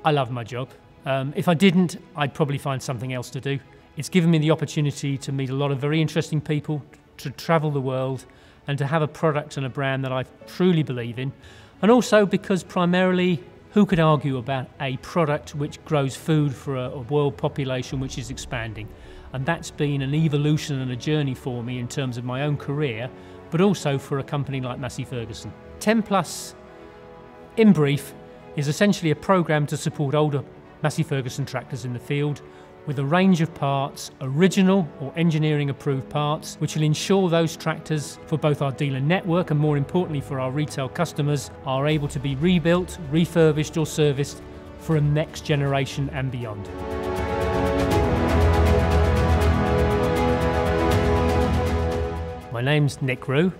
I love my job. If I didn't, I'd probably find something else to do. It's given me the opportunity to meet a lot of very interesting people, to travel the world, and to have a product and a brand that I truly believe in. And also because primarily, who could argue about a product which grows food for a world population which is expanding? And that's been an evolution and a journey for me in terms of my own career, but also for a company like Massey Ferguson. 10 Plus, in brief, is essentially a program to support older Massey Ferguson tractors in the field with a range of parts, original or engineering approved parts, which will ensure those tractors for both our dealer network and more importantly for our retail customers are able to be rebuilt, refurbished or serviced for a next generation and beyond. My name's Nick Rew'den,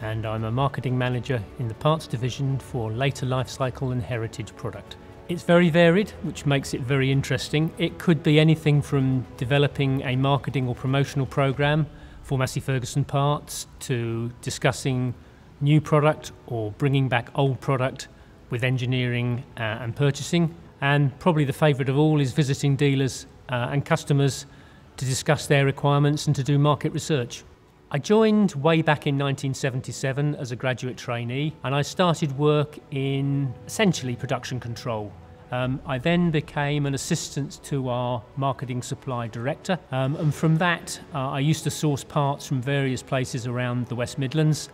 and I'm a marketing manager in the parts division for later life cycle and heritage product. It's very varied, which makes it very interesting. It could be anything from developing a marketing or promotional program for Massey Ferguson parts to discussing new product or bringing back old product with engineering and purchasing. And probably the favourite of all is visiting dealers and customers to discuss their requirements and to do market research. I joined way back in 1977 as a graduate trainee, and I started work in essentially production control. I then became an assistant to our marketing supply director, and from that I used to source parts from various places around the West Midlands.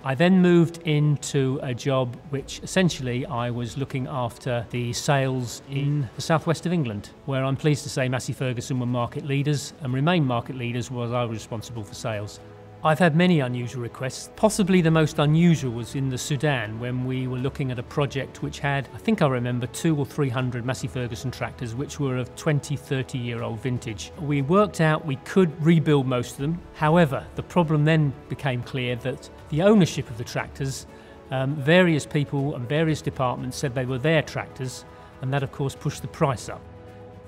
I then moved into a job which essentially I was looking after the sales in the southwest of England, where I'm pleased to say Massey Ferguson were market leaders and remain market leaders while I was responsible for sales. I've had many unusual requests. Possibly the most unusual was in the Sudan when we were looking at a project which had, I think I remember, 200 or 300 Massey Ferguson tractors which were of 20, 30-year-old vintage. We worked out we could rebuild most of them. However, the problem then became clear that the ownership of the tractors, various people and various departments said they were their tractors, and that of course pushed the price up.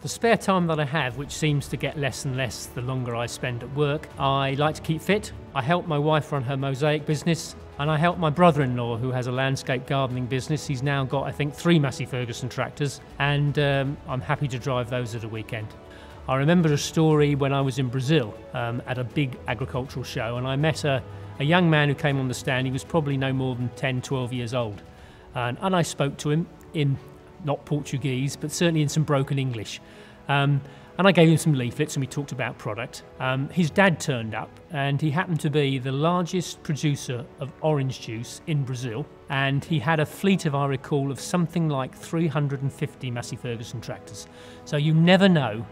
The spare time that I have, which seems to get less and less the longer I spend at work, I like to keep fit. I help my wife run her mosaic business, and I help my brother-in-law who has a landscape gardening business. He's now got, I think, 3 Massey Ferguson tractors, and I'm happy to drive those at a weekend. I remember a story when I was in Brazil at a big agricultural show, and I met a young man who came on the stand. He was probably no more than 10, 12 years old, and I spoke to him in not Portuguese, but certainly in some broken English. And I gave him some leaflets and we talked about product. His dad turned up and he happened to be the largest producer of orange juice in Brazil, and he had a fleet, if I recall, of something like 350 Massey Ferguson tractors. So you never know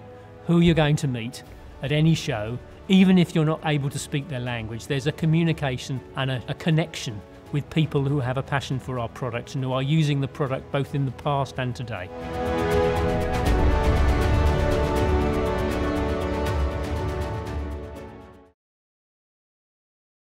who you're going to meet at any show, even if you're not able to speak their language. There's a communication and a connection with people who have a passion for our product and who are using the product both in the past and today.